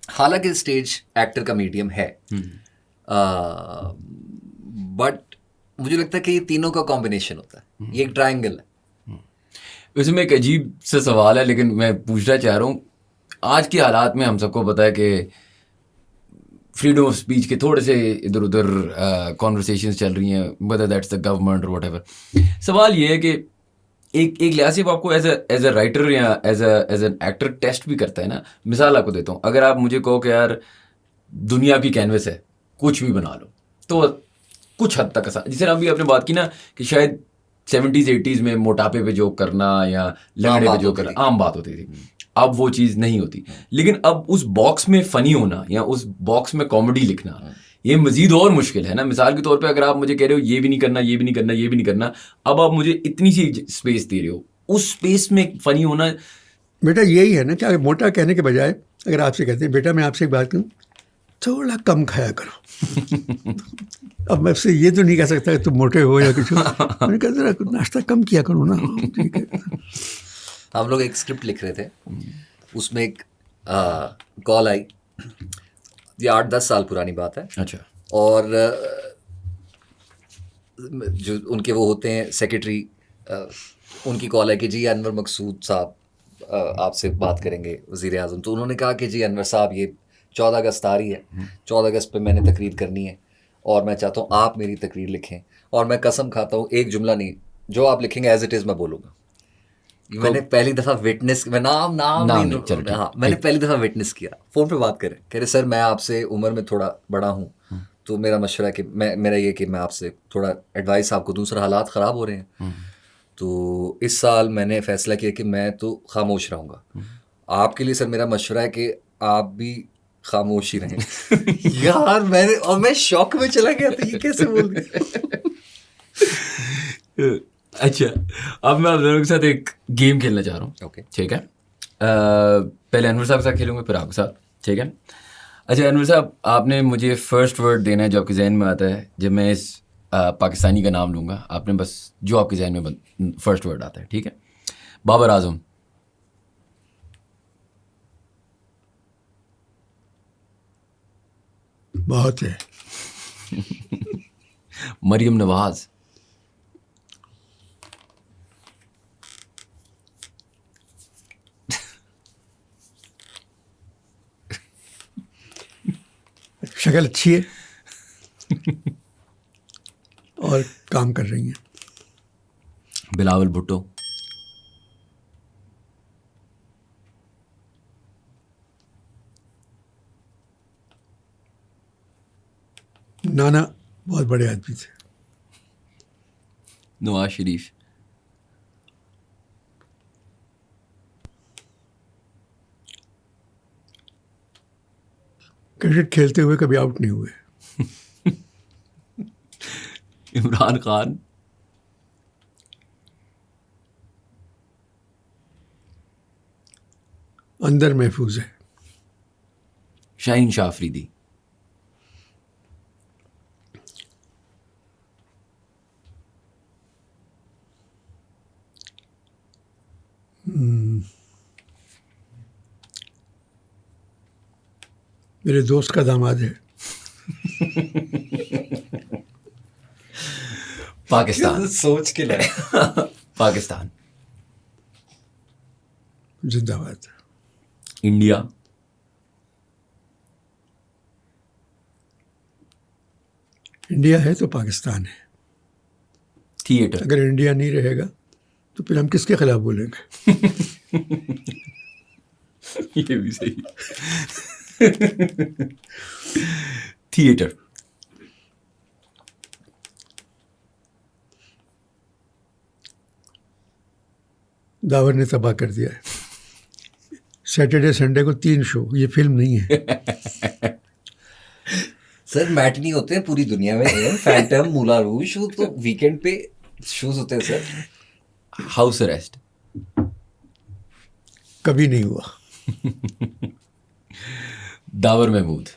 हालांकि स्टेज एक्टर का मीडियम है, बट मुझे लगता है कि ये तीनों का कॉम्बिनेशन होता है, ये एक ट्रायंगल है। वैसे में एक अजीब सा सवाल है, लेकिन मैं पूछना चाह रहा हूँ, आज के हालात में हम सबको पता है कि फ्रीडम ऑफ स्पीच के थोड़े से इधर उधर कॉन्वर्सेशंस चल रही हैं, वेदर दैट्स द गवर्नमेंट और व्हाटएवर। सवाल ये है कि एक लिहाज से आपको एज अ राइटर या एज एन एक्टर टेस्ट भी करता है ना। मिसाल आपको देता हूँ, अगर आप मुझे कहो कि यार दुनिया की कैनवस है, कुछ भी बना लो, तो कुछ हद तक आसान, जिसे अभी आपने बात की ना कि शायद 70s 80s में मोटापे पे जोक करना या लंगड़े पे जोक करना आम बात होती थी, अब वो चीज़ नहीं होती। लेकिन अब उस बॉक्स में फ़नी होना या उस बॉक्स में कॉमेडी लिखना ये मज़ीद और मुश्किल है ना। मिसाल के तौर पे अगर आप मुझे कह रहे हो ये भी नहीं करना, ये भी नहीं करना, ये भी नहीं करना, अब आप मुझे इतनी सी स्पेस दे रहे हो, उस स्पेस में फ़नी होना। बेटा यही है ना कि मोटा कहने के बजाय अगर आपसे कहते हैं बेटा मैं आपसे एक बात कहूँ, थोड़ा कम खाया करो। अब मैं आपसे ये तो नहीं कह सकता कि तुम मोटे हो या कुछ हो, मैंने कहा जरा नाश्ता कम किया करो ना। ठीक है। हम लोग एक स्क्रिप्ट लिख रहे थे, उसमें एक कॉल आई, ये 8-10 साल पुरानी बात है। अच्छा। और जो उनके वो होते हैं सेक्रेटरी, उनकी कॉल है कि जी अनवर मकसूद साहब आपसे बात करेंगे, वज़ीर आज़म। तो उन्होंने कहा कि जी अनवर साहब ये 14 अगस्त आ रही है, 14 अगस्त पे मैंने तकरीर करनी है और मैं चाहता हूँ आप मेरी तकरीर लिखें, और मैं कसम खाता हूँ एक जुमला नहीं, जो आप लिखेंगे एज इट इज़ मैं बोलूँगा। मैंने पहली दफ़ा विटनेस, मैं नाम नहीं, हाँ मैंने पहली दफ़ा विटनेस किया। फ़ोन पे बात करें, कह रहे सर मैं आपसे उम्र में थोड़ा बड़ा हूँ, तो मेरा मशवरा है कि मेरा ये कि मैं आपसे थोड़ा एडवाइस आपको दूँ, सर हालात ख़राब हो रहे हैं। तो इस साल मैंने फ़ैसला किया कि मैं तो खामोश रहूँगा। आपके लिए सर मेरा मशवरा है कि आप भी खामोश ही रहें। यार मैं शॉक में चला गया था, ये कैसे बोल गया। अच्छा, अब मैं आप दोनों के साथ एक गेम खेलना चाह रहा हूँ। ओके ठीक है। पहले अनवर साहब के साथ खेलूंगा, फिर आपके साथ। ठीक है। अच्छा अनवर साहब, आपने मुझे फर्स्ट वर्ड देना है जो आपके जहन में आता है। जब मैं इस पाकिस्तानी का नाम लूँगा, आपने बस जो आपके जहन में फर्स्ट वर्ड आता है। ठीक है। बाबर आजम। बहुत है। मरियम नवाज। शक्ल अच्छी है और काम कर रही हैं। बिलावल भुट्टो। नाना बहुत बड़े आदमी थे। नवाज शरीफ। क्रिकेट खेलते हुए कभी आउट नहीं हुए। इमरान खान। अंदर महफूज है। शाहीन शाह अफरीदी। मेरे दोस्त का दामाद है। पाकिस्तान। सोच के लाए। पाकिस्तान। जिंदाबाद। इंडिया। इंडिया है तो पाकिस्तान है। थिएटर। अगर इंडिया नहीं रहेगा तो फिर हम किसके खिलाफ बोलेंगे। ये भी सही। थिएटर। दावर ने तबाह कर दिया है। सैटरडे संडे को 3 शो, ये फिल्म नहीं है। सर मैटनी होते हैं पूरी दुनिया में, फैंटम, मूला रूज, तो वीकेंड पे शोज होते हैं सर। House arrest. कभी नहीं हुआ। दावर महमूद।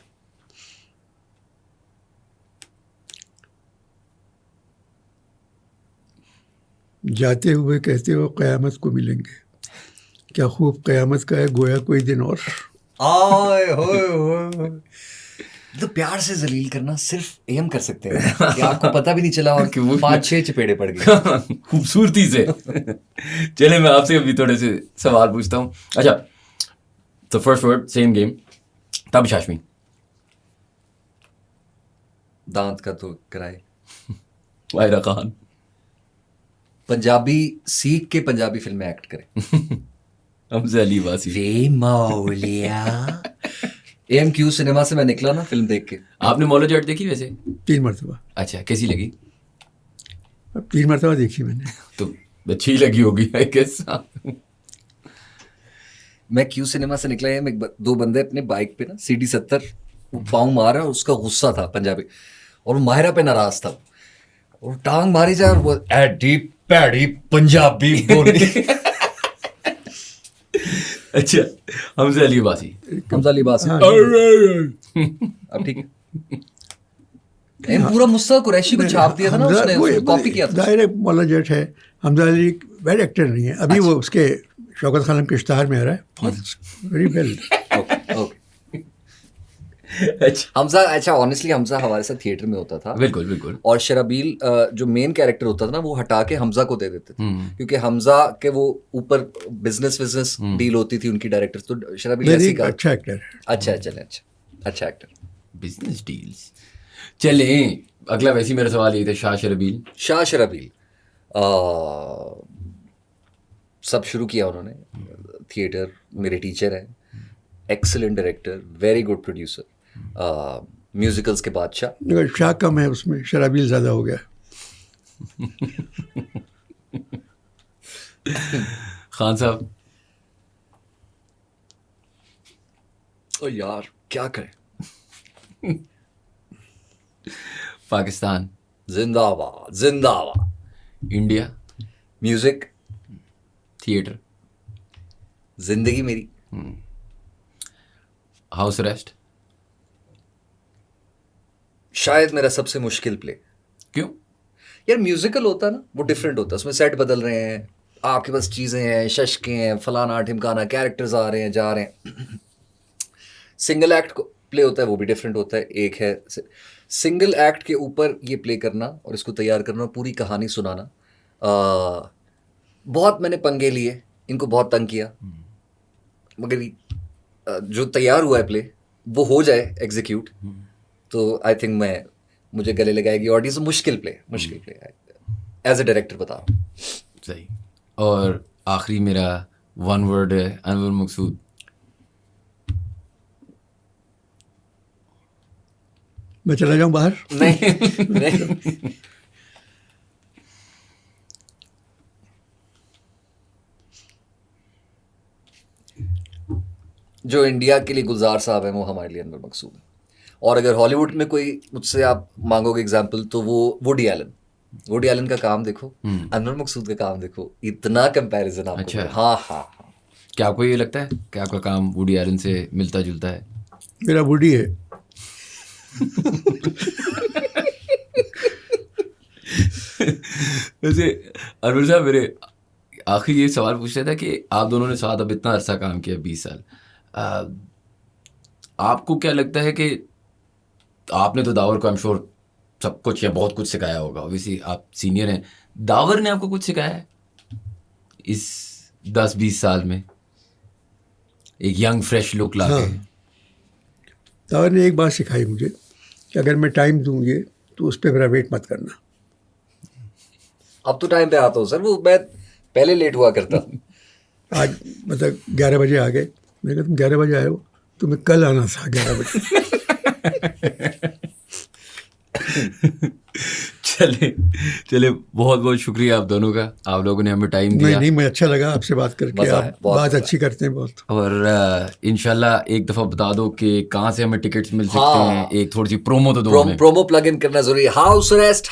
जाते हुए कहते हो क़यामत को मिलेंगे, क्या खूब क़यामत का है गोया कोई दिन और। आए होए तो प्यार से जलील करना सिर्फ एम कर सकते हैं कि आपको पता भी नहीं चला और 5-6 चपेड़े पड़ गए खूबसूरती से। चले मैं आपसे अभी थोड़े से सवाल पूछता हूँ। अच्छा, तो फर्स्ट वर्ड सेम गेम, तब शाशमी। दांत का तो कराए। वायरा खान। पंजाबी सीख के पंजाबी फिल्म में एक्ट करें। हमजा अली वासी। वे मौलिया। AMQ सिनेमा से मैं निकला ना फिल्म देख के। आपने मौला जट देखी वैसे? 3 मरतबा। अच्छा, कैसी लगी? अब 3 मरतबा देखी मैंने। तो अच्छी लगी होगी आई गेस। मैं क्यू सिनेमा से निकला है, मैं 2 बंदे अपने बाइक पे ना CD 70 पाँव मारा और उसका गुस्सा था पंजाबी, और वो माहिरा पे नाराज था और टांग मारी जाए और वो एडी पैडी पंजाबी बोली। अच्छा, हमजा अली वासी। हमजा अली बासी। हाँ, अब ठीक है। पूरा मुस्सा कुरैशी को छाप दिया था ना उसने, कॉपी किया था। जाहिर है मौला जट है। हमजा अली बैड एक्टर नहीं है अभी। वो उसके शौकत खानम के इश्तहार में आ रहा है, बहुत वेरी वेल। अच्छा, हमजा, अच्छा ऑनेस्टली हमजा हमारे साथ थिएटर में होता था। बिल्कुल बिल्कुल। और शराबील जो मेन कैरेक्टर होता था ना, वो हटा के हमजा को दे देते थे, क्योंकि हमजा के वो ऊपर बिजनेस डील होती थी उनकी डायरेक्टर, तो शराबील वेरी ऐसी का अच्छा एक्टर है। अच्छा चले, अच्छा एक्टर। Business deals. चले, अगला वैसे मेरा सवाल ये था, शाह शरबील। शाह शराबील सब शुरू किया उन्होंने थिएटर, मेरे टीचर हैं, excellent director, very good producer, musicals के बादशाह। मगर शाह कम है उसमें, शराबील ज़्यादा हो गया। खान साहब। ओ यार क्या करें। पाकिस्तान। जिंदाबाद जिंदाबाद। इंडिया। Music, theatre. जिंदगी मेरी। House arrest. शायद मेरा सबसे मुश्किल प्ले। क्यों? यार म्यूजिकल होता है ना, वो डिफरेंट होता है, उसमें सेट बदल रहे हैं, आपके पास चीज़ें हैं, शशकें हैं, फलाना ढिमकाना, कैरेक्टर्स आ रहे हैं जा रहे हैं। सिंगल एक्ट प्ले होता है, वो भी डिफरेंट होता है। एक है सिंगल एक्ट के ऊपर ये प्ले करना और इसको तैयार करना, पूरी कहानी सुनाना। बहुत मैंने पंगे लिए, इनको बहुत तंग किया, मगर जो तैयार हुआ है प्ले वो हो जाए एग्जीक्यूट, तो आई थिंक मुझे गले लगाएगी ऑडियंस। मुश्किल प्ले एज ए डायरेक्टर बता रहा हूँ। सही। और आखिरी मेरा वन वर्ड है, अनवर मकसूद। मैं चला जाऊं बाहर? नहीं। जो इंडिया के लिए गुलजार साहब हैं वो हमारे लिए अनवर मकसूद है। और अगर हॉलीवुड में कोई मुझसे आप मांगोगे एग्जांपल, तो वो वुडी एलन का काम देखो, अनवर मकसूद का काम देखो, इतना कंपैरिजन आपको। अच्छा। हाँ। क्या आपको ये लगता है कि आपका काम वुडी एलन से मिलता जुलता है? मेरा वुडी है। वैसे अनवर साहब, मेरे आखिर ये सवाल पूछ रहा था कि आप दोनों ने साथ अब इतना अरसा काम किया, 20 साल, आपको क्या लगता है कि आपने तो दावर को आई एम श्योर सब कुछ या बहुत कुछ सिखाया होगा, ऑब्वियसली आप सीनियर हैं, दावर ने आपको कुछ सिखाया है इस 10-20 साल में, एक यंग फ्रेश लुक ला के? हाँ। दावर ने एक बात सिखाई मुझे कि अगर मैं टाइम दूंगी तो उस पर मेरा वेट मत करना। अब तो टाइम पे आता हूँ सर, वो मैं पहले लेट हुआ करता। आज मतलब 11 बजे आ गए, मैंने कहा तुम 11 बजे आए हो, तुम्हें कल आना था 11 बजे। चले बहुत बहुत शुक्रिया आप दोनों का, आप लोगों ने हमें टाइम दिया। नहीं, मैं अच्छा लगा आपसे बात करके, मज़ा है, आप बहुत बात मज़ा अच्छी करते हैं बहुत। और इंशाल्लाह एक दफ़ा बता दो कि कहाँ से हमें टिकट्स मिल सकते हैं, एक थोड़ी सी प्रोमो तो दो हमें। प्रोमो प्लग इन करना जरूरी है। हाउस अरेस्ट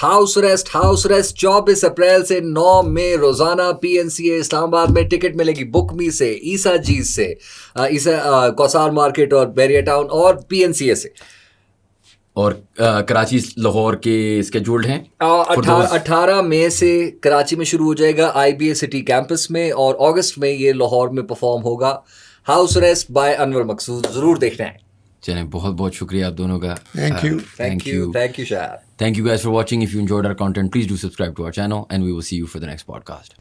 24 अप्रैल से 9 मई रोजाना PNCA इस्लामाबाद में टिकट मिलेगी बुक मी से, ईसा जीज से, ईसा कौसार मार्केट और बैरिया टाउन, और PNCA से। और कराची लाहौर के स्केड्यूल्ड हैं। 18 मई से कराची में शुरू हो जाएगा IBA सिटी कैंपस में, और अगस्त में ये लाहौर में परफॉर्म होगा। हाउस अरेस्ट बाय अनवर मकसूद, जरूर देखना है। चलें, बहुत बहुत शुक्रिया आप दोनों का। Thank you. Thank you, Shahab. Thank you guys for watching. If you enjoyed our content, please do subscribe to our channel and we will see you for the next podcast.